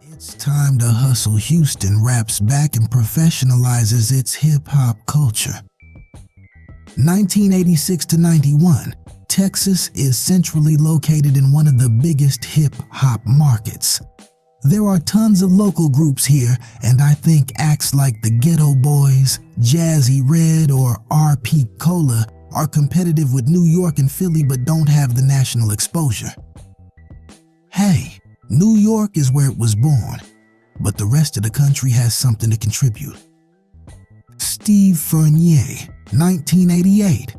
It's time to hustle. Houston raps back and professionalizes its hip-hop culture. 1986 to 91, Texas is centrally located in one of the biggest hip-hop markets. There are tons of local groups here, and I think acts like the Ghetto Boys, Jazzy Red, or R.P. Cola are competitive with New York and Philly but don't have the national exposure. Hey, New York is where it was born, but the rest of the country has something to contribute. Steve Faniel, 1988.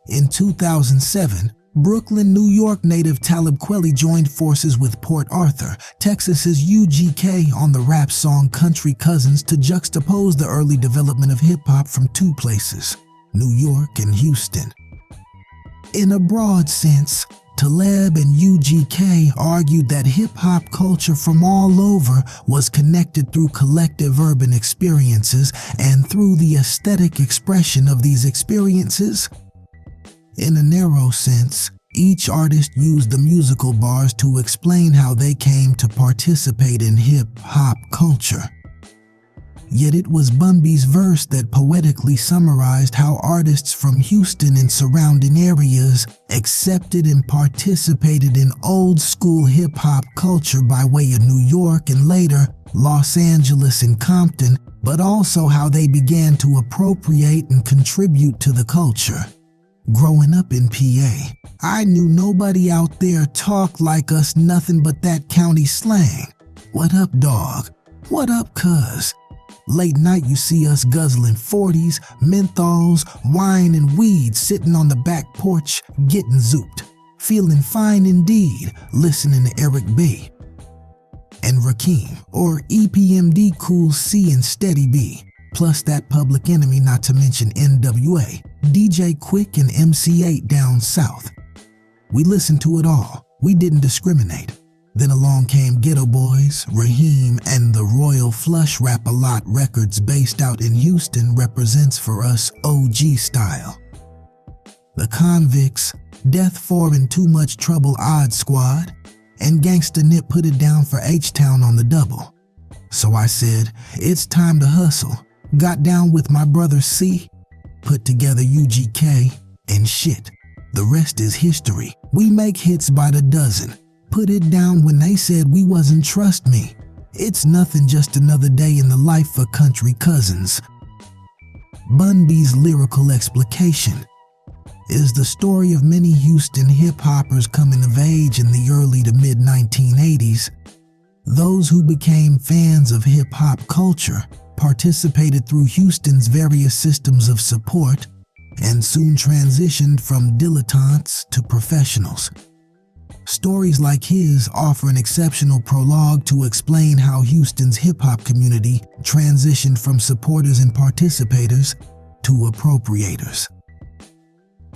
In 2007, Brooklyn, New York native Talib Kweli joined forces with Port Arthur, Texas's UGK on the rap song Country Cousins to juxtapose the early development of hip-hop from two places, New York and Houston. In a broad sense, Talib and UGK argued that hip-hop culture from all over was connected through collective urban experiences and through the aesthetic expression of these experiences. In a narrow sense, each artist used the musical bars to explain how they came to participate in hip-hop culture. Yet it was Bumby's verse that poetically summarized how artists from Houston and surrounding areas accepted and participated in old-school hip-hop culture by way of New York and later Los Angeles and Compton, but also how they began to appropriate and contribute to the culture. Growing up in PA, I knew nobody out there talked like us, nothing but that county slang. What up, dog? What up, cuz? Late night you see us guzzling 40s, menthols, wine and weed, sitting on the back porch, getting zooped. Feeling fine indeed, listening to Eric B. and Rakim, or EPMD Cool C and Steady B. Plus that Public Enemy, not to mention NWA, DJ Quick and MC8 down south. We listened to it all. We didn't discriminate. Then along came Ghetto Boys, Raheem, and the Royal Flush Rap-A-Lot Records based out in Houston represents for us OG style. The Convicts, Death 4 and Too Much Trouble Odd Squad, and Gangsta Nip put it down for H-Town on the double. So I said, it's time to hustle. Got down with my brother C, put together UGK, and shit. The rest is history. We make hits by the dozen. Put it down when they said we wasn't, trust me. It's nothing, just another day in the life of Country Cousins. Bundy's lyrical explication is the story of many Houston hip-hoppers coming of age in the early to mid-1980s. Those who became fans of hip-hop culture participated through Houston's various systems of support and soon transitioned from dilettantes to professionals. Stories like his offer an exceptional prologue to explain how Houston's hip-hop community transitioned from supporters and participators to appropriators.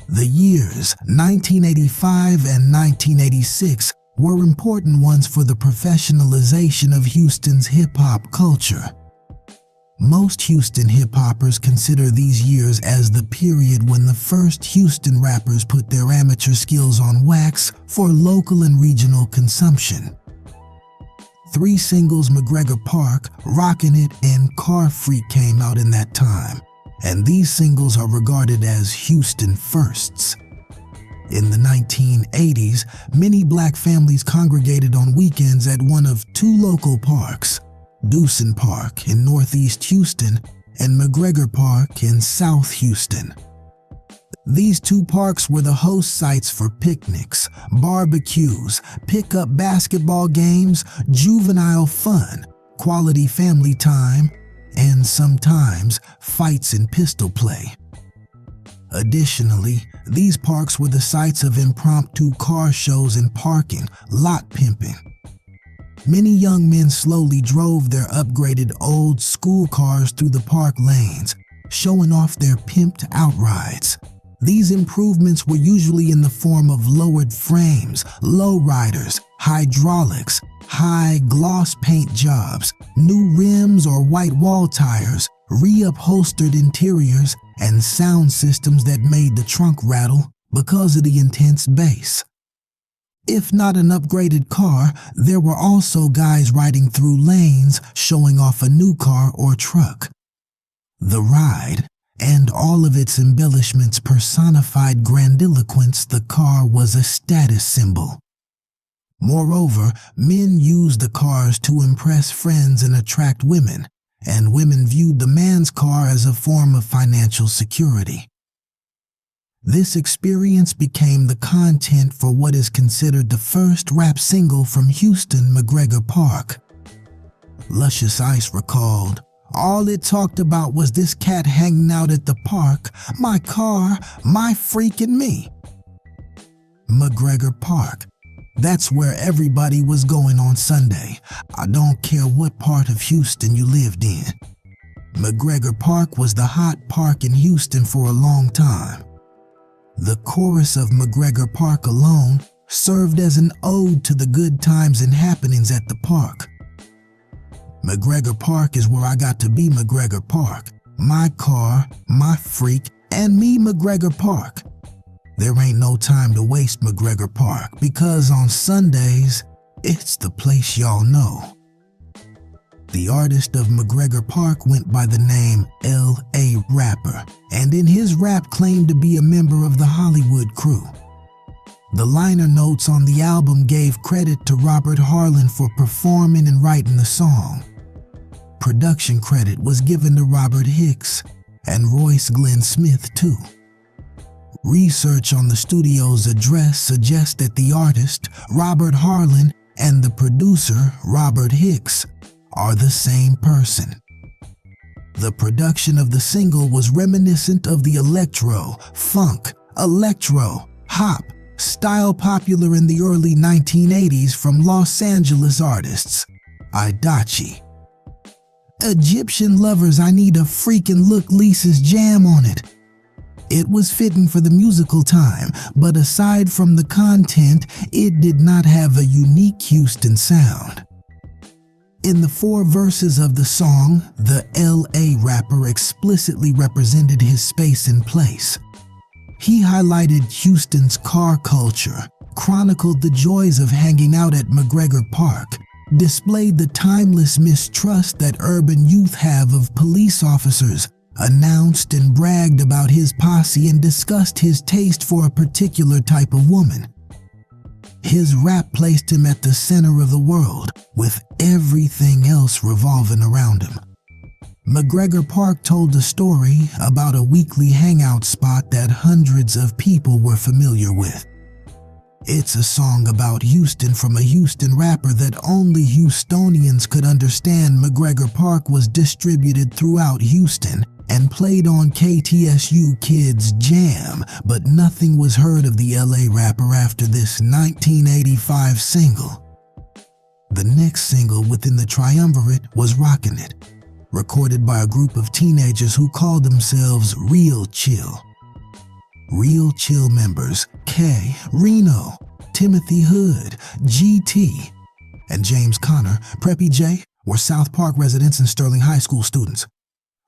The years 1985 and 1986 were important ones for the professionalization of Houston's hip-hop culture. Most Houston hip-hoppers consider these years as the period when the first Houston rappers put their amateur skills on wax for local and regional consumption. 3 singles, McGregor Park, Rockin' It, and Car Freak came out in that time, and these singles are regarded as Houston firsts. In the 1980s, many black families congregated on weekends at one of 2 local parks, Dewson Park in Northeast Houston and McGregor Park in South Houston. These 2 parks were the host sites for picnics, barbecues, pickup basketball games, juvenile fun, quality family time, and sometimes fights and pistol play. Additionally, these parks were the sites of impromptu car shows and parking, lot pimping. Many young men slowly drove their upgraded old school cars through the park lanes, showing off their pimped outrides. These improvements were usually in the form of lowered frames, lowriders, hydraulics, high gloss paint jobs, new rims or white wall tires, reupholstered interiors, and sound systems that made the trunk rattle because of the intense bass. If not an upgraded car, there were also guys riding through lanes showing off a new car or truck. The ride, and all of its embellishments personified grandiloquence. The car was a status symbol. Moreover, men used the cars to impress friends and attract women, and women viewed the man's car as a form of financial security. This experience became the content for what is considered the first rap single from Houston, McGregor Park. Luscious Ice recalled, "All it talked about was this cat hanging out at the park, my car, my freaking me." McGregor Park. That's where everybody was going on Sunday. I don't care what part of Houston you lived in. McGregor Park was the hot park in Houston for a long time. The chorus of McGregor Park alone served as an ode to the good times and happenings at the park. McGregor Park is where I got to be McGregor Park. My car, my freak, and me McGregor Park. There ain't no time to waste McGregor Park, because on Sundays, it's the place y'all know. The artist of McGregor Park went by the name L.A. Rapper, and in his rap claimed to be a member of the Hollywood crew. The liner notes on the album gave credit to Robert Harlan for performing and writing the song. Production credit was given to Robert Hicks and Royce Glenn Smith too. Research on the studio's address suggests that the artist, Robert Harlan, and the producer, Robert Hicks, are the same person. The production of the single was reminiscent of the electro, funk, electro, hop style popular in the early 1980s from Los Angeles artists. Idachi. Egyptian lovers, I need a freaking look, Lisa's jam on it. It was fitting for the musical time, but aside from the content, it did not have a unique Houston sound. In the 4 verses of the song, the L.A. rapper explicitly represented his space and place. He highlighted Houston's car culture, chronicled the joys of hanging out at McGregor Park, displayed the timeless mistrust that urban youth have of police officers, announced and bragged about his posse, and discussed his taste for a particular type of woman. His rap placed him at the center of the world, with everything else revolving around him. McGregor Park told a story about a weekly hangout spot that hundreds of people were familiar with. It's a song about Houston from a Houston rapper that only Houstonians could understand. McGregor Park was distributed throughout Houston and played on KTSU Kids Jam, but nothing was heard of the LA rapper after this 1985 single. The next single within the triumvirate was Rockin' It, recorded by a group of teenagers who called themselves Real Chill. Real Chill members K, Reno, Timothy Hood, GT, and James Connor, Preppy J, were South Park residents and Sterling High School students.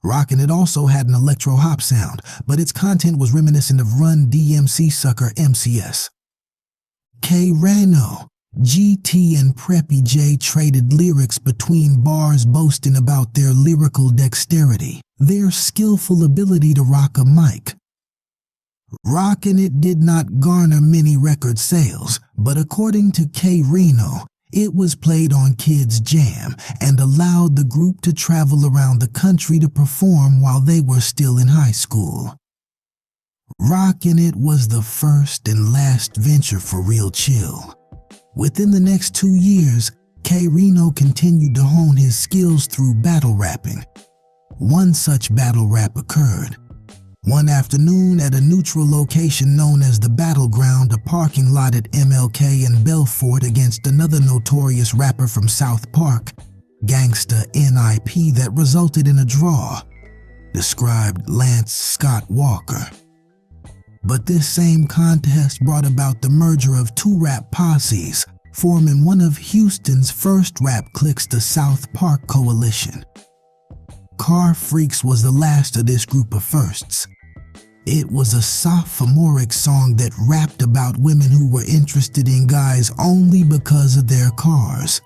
Rockin' It also had an electro-hop sound, but its content was reminiscent of Run DMC sucker MCS. K. Reno, GT, and Preppy J traded lyrics between bars, boasting about their lyrical dexterity, their skillful ability to rock a mic. Rockin' It did not garner many record sales, but according to K. Reno, it was played on Kids Jam and allowed the group to travel around the country to perform while they were still in high school. Rockin' It was the first and last venture for Real Chill. Within the next 2 years, K. Reno continued to hone his skills through battle rapping. One such battle rap occurred one afternoon at a neutral location known as the Battleground, a parking lot at MLK and Belfort, against another notorious rapper from South Park, Gangsta NIP, that resulted in a draw, described Lance Scott Walker. But this same contest brought about the merger of 2 rap posses, forming one of Houston's first rap cliques, the South Park Coalition. Car Freaks was the last of this group of firsts. It was a sophomoric song that rapped about women who were interested in guys only because of their cars.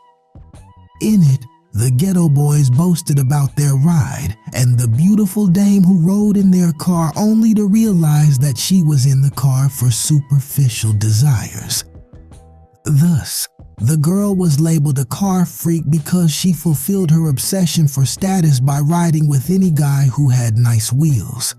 In it, the Ghetto Boys boasted about their ride and the beautiful dame who rode in their car only to realize that she was in the car for superficial desires. Thus, the girl was labeled a car freak because she fulfilled her obsession for status by riding with any guy who had nice wheels.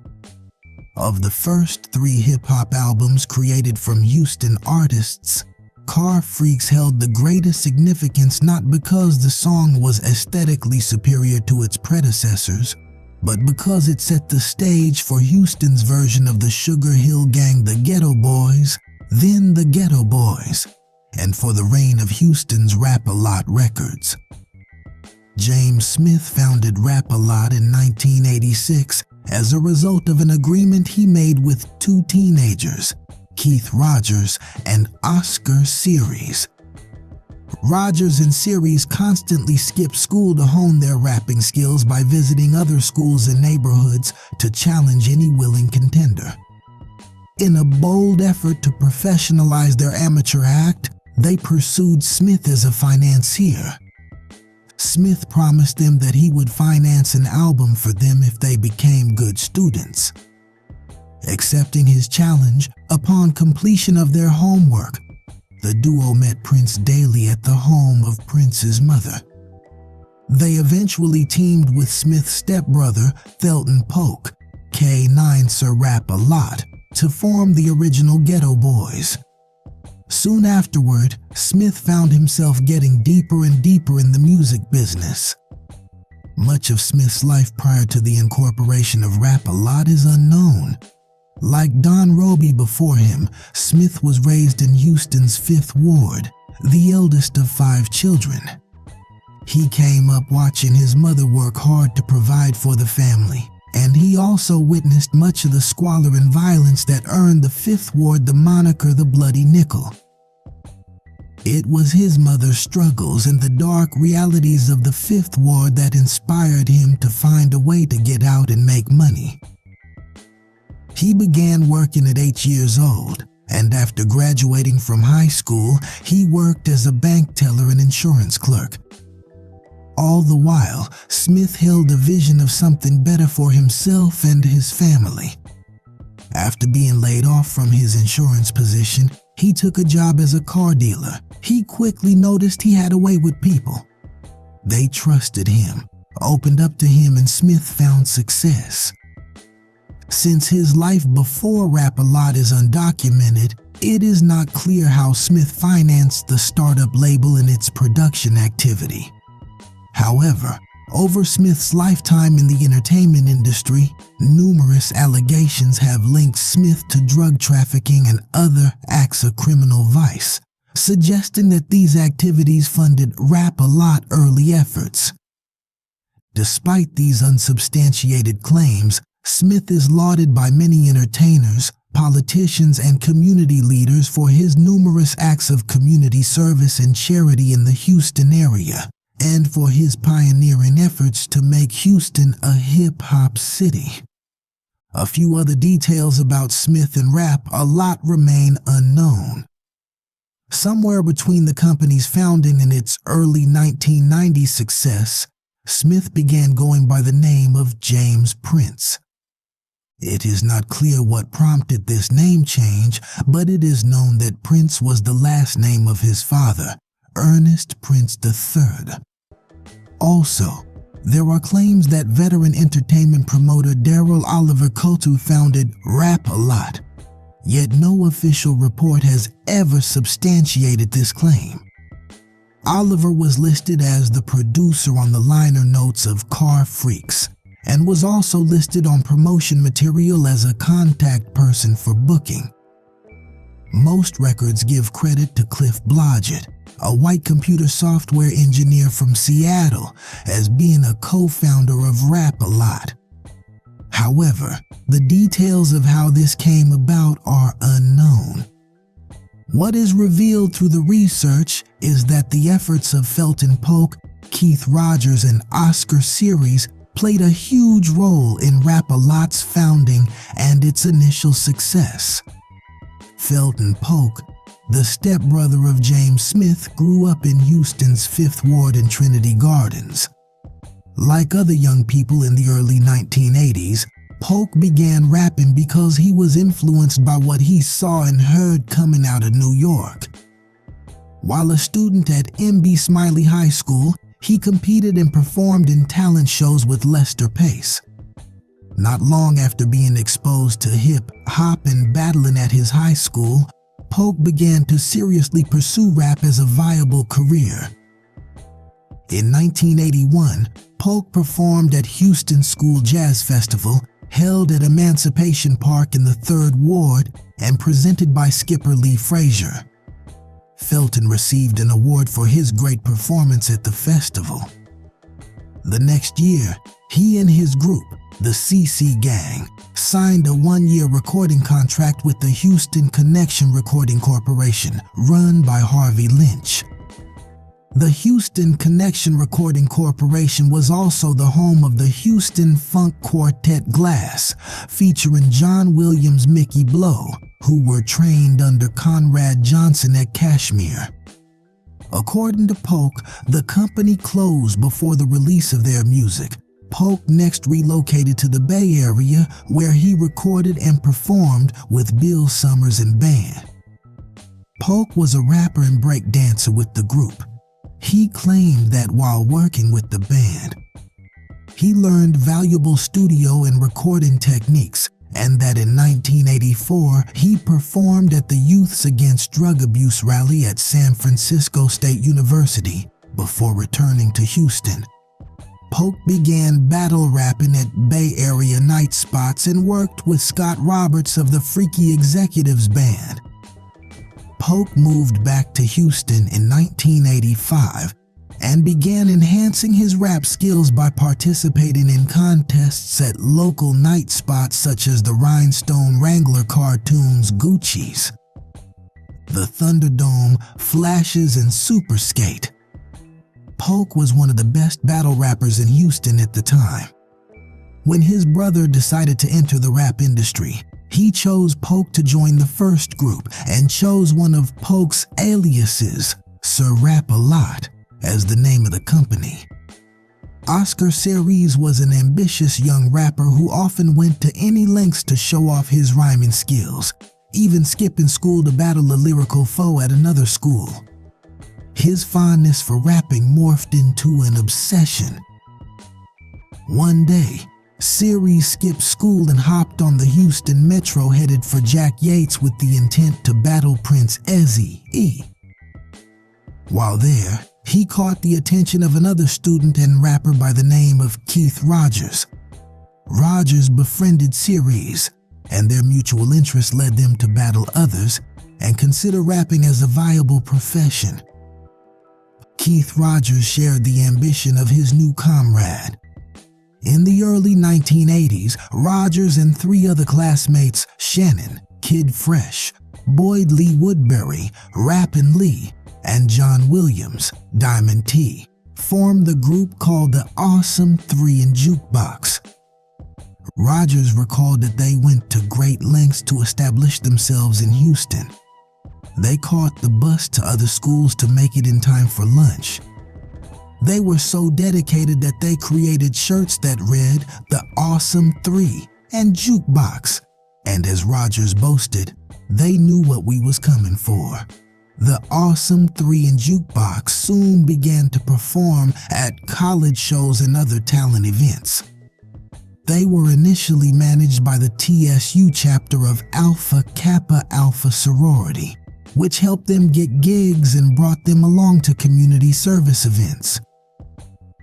Of the first 3 hip-hop albums created from Houston artists, Car Freaks held the greatest significance not because the song was aesthetically superior to its predecessors, but because it set the stage for Houston's version of the Sugar Hill Gang, the Ghetto Boys, then the Ghetto Boys, and for the reign of Houston's Rap-A-Lot Records. James Smith founded Rap-A-Lot in 1986 as a result of an agreement he made with 2 teenagers, Keith Rogers and Oscar Series. Rogers and Series constantly skipped school to hone their rapping skills by visiting other schools and neighborhoods to challenge any willing contender. In a bold effort to professionalize their amateur act, they pursued Smith as a financier. Smith promised them that he would finance an album for them if they became good students. Accepting his challenge, upon completion of their homework, the duo met Prince daily at the home of Prince's mother. They eventually teamed with Smith's stepbrother, Thelton Polk, K9 Sir Rap-A-Lot, to form the original Ghetto Boys. Soon afterward, Smith found himself getting deeper and deeper in the music business. Much of Smith's life prior to the incorporation of Rap-A-Lot is unknown. Like Don Roby before him, Smith was raised in Houston's 5th Ward, the eldest of 5 children. He came up watching his mother work hard to provide for the family, and he also witnessed much of the squalor and violence that earned the 5th Ward the moniker the Bloody Nickel. It was his mother's struggles and the dark realities of the 5th Ward that inspired him to find a way to get out and make money. He began working at 8 years old, and after graduating from high school, he worked as a bank teller and insurance clerk. All the while, Smith held a vision of something better for himself and his family. After being laid off from his insurance position, he took a job as a car dealer. He quickly noticed he had a way with people. They trusted him, opened up to him, and Smith found success. Since his life before Rap-A-Lot is undocumented, it is not clear how Smith financed the startup label and its production activity. However, over Smith's lifetime in the entertainment industry, numerous allegations have linked Smith to drug trafficking and other acts of criminal vice, suggesting that these activities funded Rap-A-Lot early efforts. Despite these unsubstantiated claims, Smith is lauded by many entertainers, politicians, and community leaders for his numerous acts of community service and charity in the Houston area, and for his pioneering efforts to make Houston a hip-hop city. A few other details about Smith and Rap-A-Lot remain unknown. Somewhere between the company's founding and its early 1990s success, Smith began going by the name of James Prince. It is not clear what prompted this name change, but it is known that Prince was the last name of his father, Ernest Prince III. Also, there are claims that veteran entertainment promoter Daryl Oliver Coutu founded Rap-A-Lot, yet no official report has ever substantiated this claim. Oliver was listed as the producer on the liner notes of Car Freaks, and was also listed on promotion material as a contact person for booking. Most records give credit to Cliff Blodgett, a white computer software engineer from Seattle, as being a co-founder of Rap-A-Lot. However, the details of how this came about are unknown. What is revealed through the research is that the efforts of Thelton Polk, Keith Rogers, and Oscar Series played a huge role in Rap-A-Lot's founding and its initial success. Felton Polk, the stepbrother of James Smith, grew up in Houston's Fifth Ward in Trinity Gardens. Like other young people in the early 1980s, Polk began rapping because he was influenced by what he saw and heard coming out of New York. While a student at M.B. Smiley High School, he competed and performed in talent shows with Lester Pace. Not long after being exposed to hip-hop and battling at his high school, Polk began to seriously pursue rap as a viable career. In 1981, Polk performed at Houston School Jazz Festival, held at Emancipation Park in the 3rd Ward and presented by skipper Lee Frazier. Felton received an award for his great performance at the festival. The next year, he and his group, the CC Gang, signed a 1-year recording contract with the Houston Connection Recording Corporation, run by Harvey Lynch. The Houston Connection Recording Corporation was also the home of the Houston Funk Quartet Glass, featuring John Williams, Mickey Blow, who were trained under Conrad Johnson at Kashmir. According to Polk, the company closed before the release of their music. Polk next relocated to the Bay Area, where he recorded and performed with Bill Summers and band. Polk was a rapper and break dancer with the group. He claimed that while working with the band, he learned valuable studio and recording techniques, and that in 1984 he performed at the Youths Against Drug Abuse rally at San Francisco State University before returning to Houston. Polk began battle rapping at Bay Area night spots and worked with Scott Roberts of the Freaky Executives band. Polk moved back to Houston in 1985 and began enhancing his rap skills by participating in contests at local night spots such as the Rhinestone Wrangler cartoons Gucci's, the Thunderdome, Flashes, and Super Skate. Polk was one of the best battle rappers in Houston at the time. When his brother decided to enter the rap industry, he chose Polk to join the first group and chose one of Polk's aliases, Sir Rap-A-Lot, as the name of the company. Oscar Ceres was an ambitious young rapper who often went to any lengths to show off his rhyming skills, even skipping school to battle a lyrical foe at another school. His fondness for rapping morphed into an obsession. One day, Ceres skipped school and hopped on the Houston Metro headed for Jack Yates with the intent to battle Prince Eazy-E. While there, he caught the attention of another student and rapper by the name of Keith Rogers. Rogers befriended Ceres, and their mutual interest led them to battle others and consider rapping as a viable profession. Keith Rogers shared the ambition of his new comrade. In the early 1980s, Rogers and 3 other classmates, Shannon, Kid Fresh, Boyd Lee Woodbury, Rappin' Lee, and John Williams, Diamond T, formed the group called the Awesome 3 and Jukebox. Rogers recalled that they went to great lengths to establish themselves in Houston. They caught the bus to other schools to make it in time for lunch. They were so dedicated that they created shirts that read the Awesome 3 and Jukebox, and as Rogers boasted, they knew what we was coming for. The Awesome 3 and Jukebox soon began to perform at college shows and other talent events. They were initially managed by the TSU chapter of Alpha Kappa Alpha sorority, which helped them get gigs and brought them along to community service events.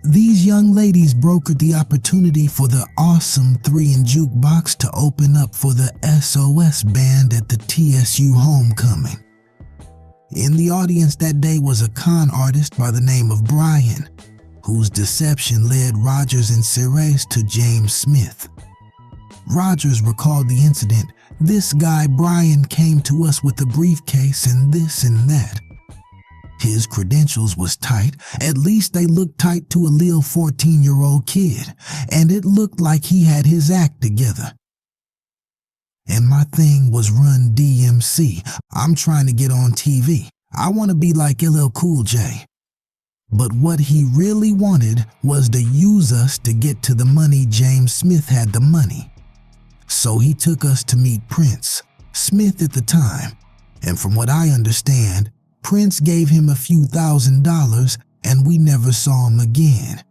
These young ladies brokered the opportunity for the Awesome 3 and Jukebox to open up for the SOS band at the TSU homecoming. In the audience that day was a con artist by the name of Brian, whose deception led Rogers and Ceres to James Smith. Rogers recalled the incident. "This guy Brian came to us with a briefcase and this and that. His credentials was tight, at least they looked tight to a lil 14-year-old kid, and it looked like he had his act together. And my thing was Run DMC. I'm trying to get on TV. I want to be like LL Cool J. But what he really wanted was to use us to get to the money. James Smith had the money. So he took us to meet Prince, Smith at the time, and from what I understand, Prince gave him a few $1,000s and we never saw him again.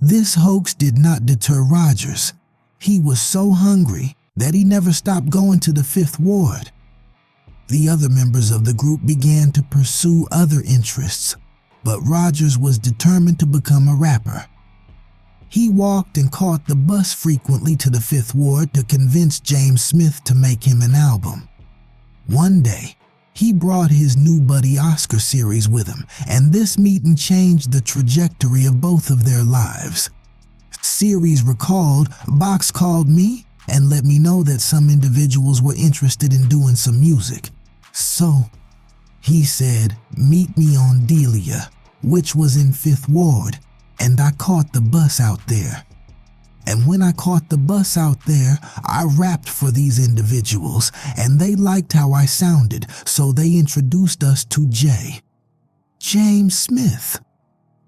This hoax did not deter Rogers. He was so hungry that he never stopped going to the Fifth Ward. The other members of the group began to pursue other interests, but Rogers was determined to become a rapper. He walked and caught the bus frequently to the Fifth Ward to convince James Smith to make him an album. One day, he brought his new buddy Oscar series with him, and this meeting changed the trajectory of both of their lives. Series recalled, Box called me and let me know that some individuals were interested in doing some music. So, he said, meet me on Delia, which was in Fifth Ward, and I caught the bus out there. And when I caught the bus out there, I rapped for these individuals, and they liked how I sounded, so they introduced us to James Smith.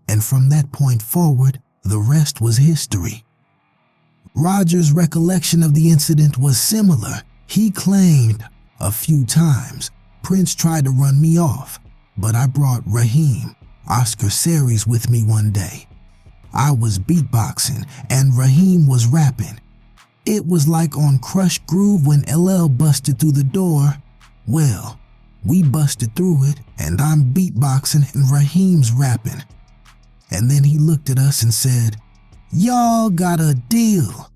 And from that point forward, the rest was history. Rogers' recollection of the incident was similar. He claimed, a few times, Prince tried to run me off, but I brought Raheem, Oscar series, with me one day. I was beatboxing and Raheem was rapping. It was like on Crush Groove when LL busted through the door. Well, we busted through it and I'm beatboxing and Raheem's rapping. And then he looked at us and said, y'all got a deal.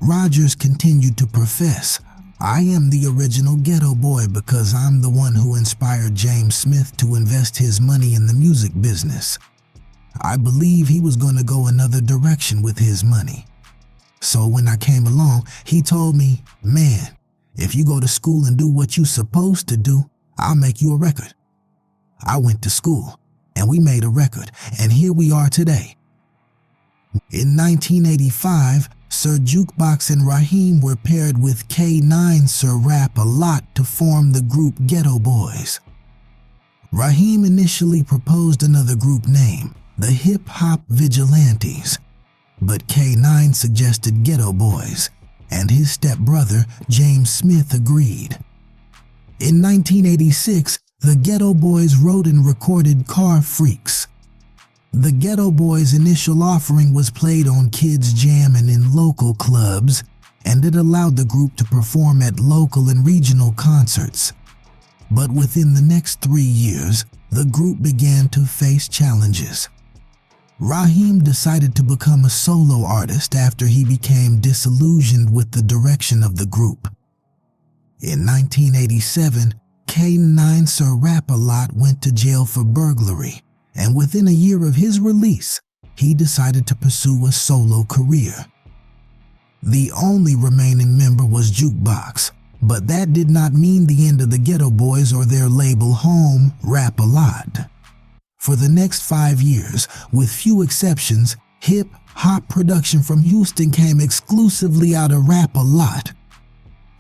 Rogers continued to profess, I am the original ghetto boy because I'm the one who inspired James Smith to invest his money in the music business. I believe he was going to go another direction with his money. So when I came along, he told me, man, if you go to school and do what you're supposed to do, I'll make you a record. I went to school and we made a record, and here we are today. In 1985, Sir Jukebox and Raheem were paired with K9 Sir Rap a Lot to form the group Ghetto Boys. Raheem initially proposed another group name, the Hip Hop Vigilantes, but K9 suggested Ghetto Boys, and his stepbrother James Smith agreed. In 1986, the Ghetto Boys wrote and recorded Car Freaks. The Ghetto Boys' initial offering was played on Kids Jam and in local clubs, and it allowed the group to perform at local and regional concerts. But within the next 3 years, the group began to face challenges. Raheem decided to become a solo artist after he became disillusioned with the direction of the group. In 1987, K9 Sir Rap a Lot went to jail for burglary, and within a year of his release, he decided to pursue a solo career. The only remaining member was Jukebox, but that did not mean the end of the Ghetto Boys or their label home, Rap a Lot. For the next 5 years, with few exceptions, hip-hop production from Houston came exclusively out of Rap a Lot.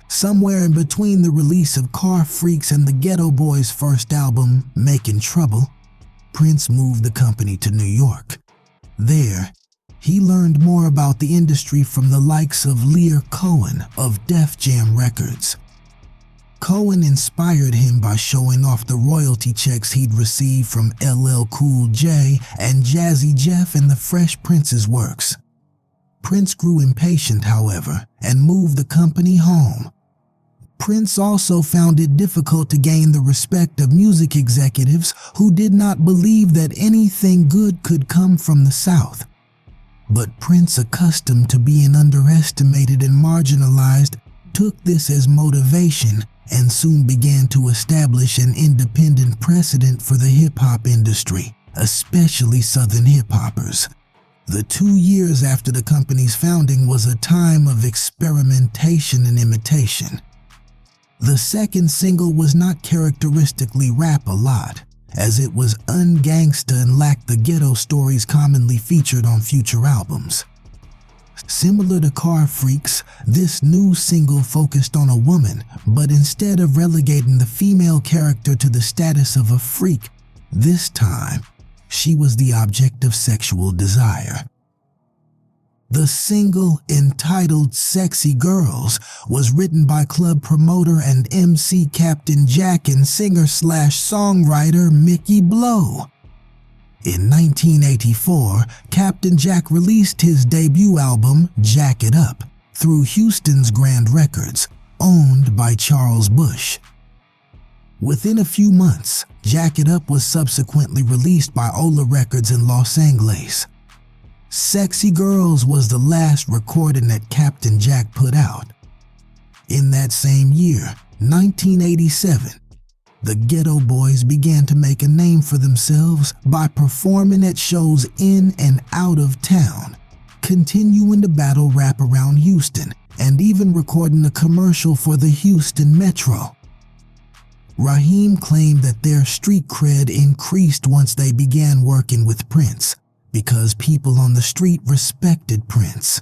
Somewhere in between the release of Car Freaks and the Ghetto Boys' first album, Making Trouble, Prince moved the company to New York. There, he learned more about the industry from the likes of Lear Cohen of Def Jam Records. Cohen inspired him by showing off the royalty checks he'd received from LL Cool J and Jazzy Jeff in the Fresh Prince's works. Prince grew impatient, however, and moved the company home. Prince also found it difficult to gain the respect of music executives who did not believe that anything good could come from the South. But Prince, accustomed to being underestimated and marginalized, took this as motivation and soon began to establish an independent precedent for the hip-hop industry, especially Southern hip-hoppers. The 2 years after the company's founding was a time of experimentation and imitation. The second single was not characteristically Rap a Lot. as it was ungangsta and lacked the ghetto stories commonly featured on future albums. Similar to Car Freaks, this new single focused on a woman, but instead of relegating the female character to the status of a freak, this time, she was the object of sexual desire. The single, entitled Sexy Girls, was written by club promoter and MC Captain Jack and singer-slash-songwriter Mickey Blow. In 1984, Captain Jack released his debut album, Jack It Up, through Houston's Grand Records, owned by Charles Bush. Within a few months, Jack It Up was subsequently released by Ola Records in Los Angeles. Sexy Girls was the last recording that Captain Jack put out. In that same year, 1987, the Ghetto Boys began to make a name for themselves by performing at shows in and out of town, continuing to battle rap around Houston, and even recording a commercial for the Houston Metro. Raheem claimed that their street cred increased once they began working with Prince, because people on the street respected Prince.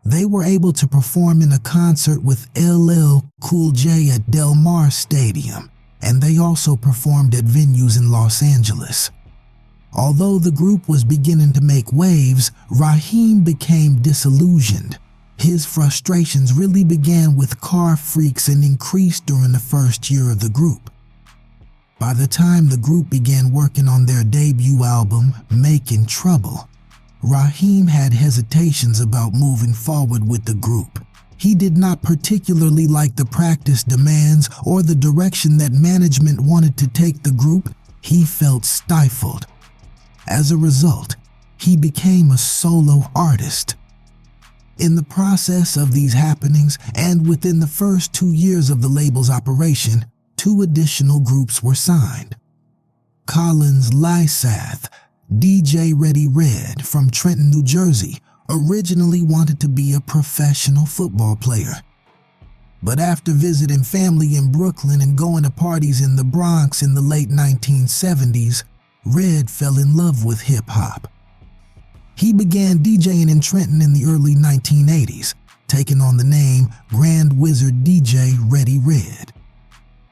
They were able to perform in a concert with LL Cool J at Del Mar Stadium, and they also performed at venues in Los Angeles. Although the group was beginning to make waves, Raheem became disillusioned. His frustrations really began with Car Freaks and increased during the first year of the group. By the time the group began working on their debut album, Making Trouble, Raheem had hesitations about moving forward with the group. He did not particularly like the practice demands or the direction that management wanted to take the group. He felt stifled. As a result, he became a solo artist. In the process of these happenings, and within the first 2 years of the label's operation, 2 additional groups were signed. Collins Lysath, DJ Ready Red from Trenton, New Jersey, originally wanted to be a professional football player. But after visiting family in Brooklyn and going to parties in the Bronx in the late 1970s, Red fell in love with hip-hop. He began DJing in Trenton in the early 1980s, taking on the name Grand Wizard DJ Ready Red.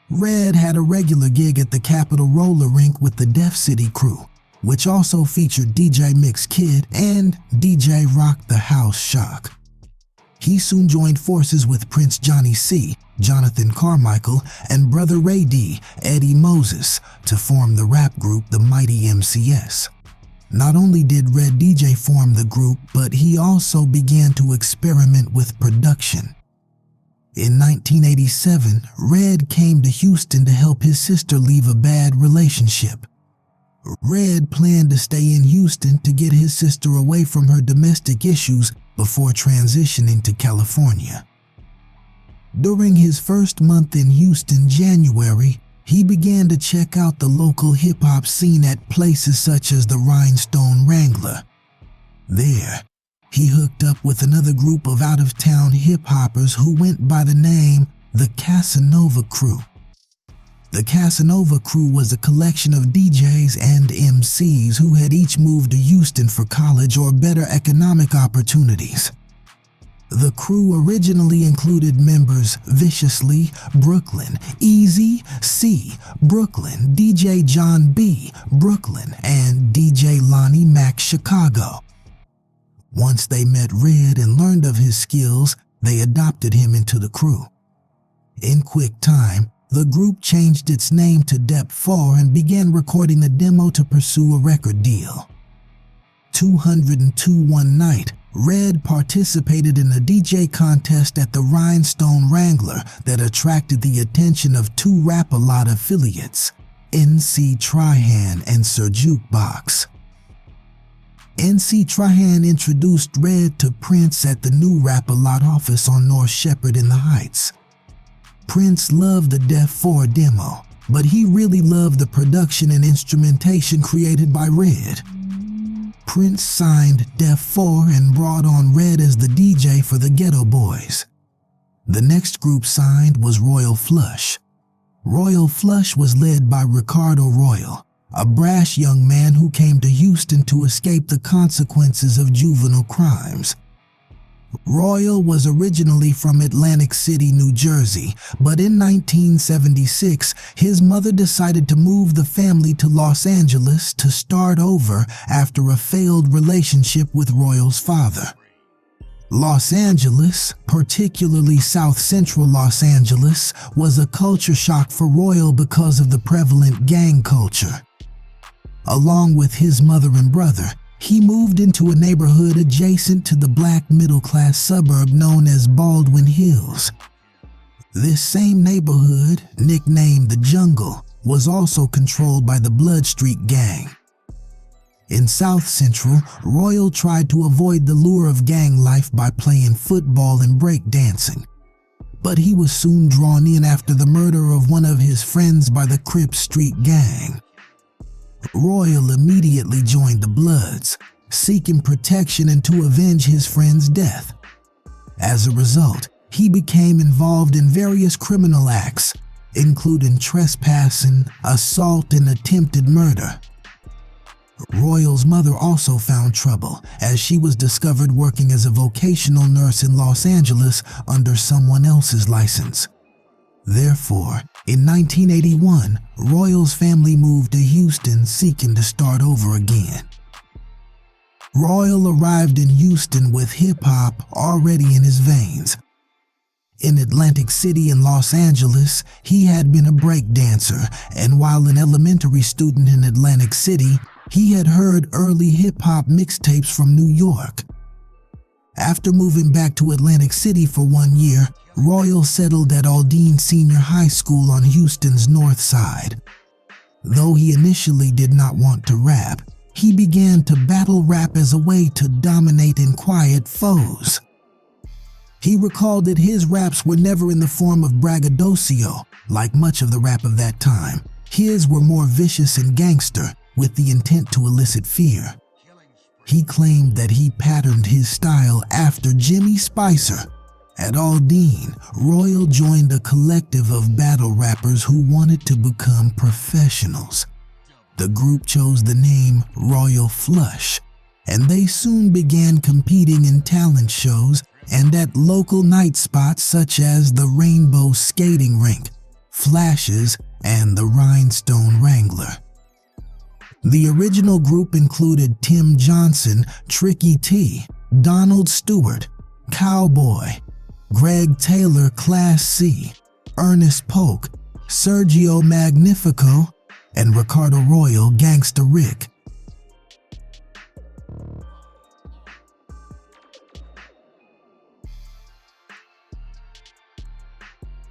Red had a regular gig at the Capitol Roller Rink with the Def City crew, which also featured DJ Mix Kid and DJ Rock the House Shock. He soon joined forces with Prince Johnny C, Jonathan Carmichael, and Brother Ray D, Eddie Moses, to form the rap group The Mighty MCS. Not only did Red DJ form the group, but he also began to experiment with production. In 1987, Red came to Houston to help his sister leave a bad relationship. Red planned to stay in Houston to get his sister away from her domestic issues before transitioning to California. During his first month in Houston, January, he began to check out the local hip-hop scene at places such as the Rhinestone Wrangler. There, he hooked up with another group of out-of-town hip-hoppers who went by the name the Casanova Crew. The Casanova Crew was a collection of DJs and MCs who had each moved to Houston for college or better economic opportunities. The crew originally included members Viciously, Brooklyn, Easy, C, Brooklyn, DJ John B, Brooklyn, and DJ Lonnie Mac Chicago. Once they met Red and learned of his skills, they adopted him into the crew. In quick time, the group changed its name to Dep 4 and began recording a demo to pursue a record deal. 202 one night, Red participated in a DJ contest at the Rhinestone Wrangler that attracted the attention of 2 Rap-A-Lot affiliates, NC Trihan and Sir Jukebox. NC Trihan introduced Red to Prince at the new Rap-A-Lot office on North Shepherd in the Heights. Prince loved the Def 4 demo, but he really loved the production and instrumentation created by Red. Prince signed Def 4 and brought on Red as the DJ for the Ghetto Boys. The next group signed was Royal Flush. Royal Flush was led by Ricardo Royal, a brash young man who came to Houston to escape the consequences of juvenile crimes. Royal was originally from Atlantic City, New Jersey, but in 1976, his mother decided to move the family to Los Angeles to start over after a failed relationship with Royal's father. Los Angeles, particularly South Central Los Angeles, was a culture shock for Royal because of the prevalent gang culture. Along with his mother and brother, he moved into a neighborhood adjacent to the black middle-class suburb known as Baldwin Hills. This same neighborhood, nicknamed the Jungle, was also controlled by the Blood Street gang. In South Central, Royal tried to avoid the lure of gang life by playing football and breakdancing. But he was soon drawn in after the murder of one of his friends by the Crip Street gang. Royal immediately joined the Bloods, seeking protection and to avenge his friend's death. As a result, he became involved in various criminal acts, including trespassing, assault, and attempted murder. Royal's mother also found trouble, as she was discovered working as a vocational nurse in Los Angeles under someone else's license. Therefore, in 1981, Royal's family moved to Houston seeking to start over again. Royal arrived in Houston with hip-hop already in his veins. In Atlantic City and Los Angeles, he had been a breakdancer, and while an elementary student in Atlantic City, he had heard early hip-hop mixtapes from New York. After moving back to Atlantic City for 1 year, Royal settled at Aldine Senior High School on Houston's north side. Though he initially did not want to rap, he began to battle rap as a way to dominate and quiet foes. He recalled that his raps were never in the form of braggadocio, like much of the rap of that time. His were more vicious and gangster, with the intent to elicit fear. He claimed that he patterned his style after Jimmy Spicer. At Aldine, Royal joined a collective of battle rappers who wanted to become professionals. The group chose the name Royal Flush, and they soon began competing in talent shows and at local night spots such as the Rainbow Skating Rink, Flashes, and the Rhinestone Wrangler. The original group included Tim Johnson, Tricky T, Donald Stewart, Cowboy, Greg Taylor Class C, Ernest Polk, Sergio Magnifico, and Ricardo Royal Gangsta Rick.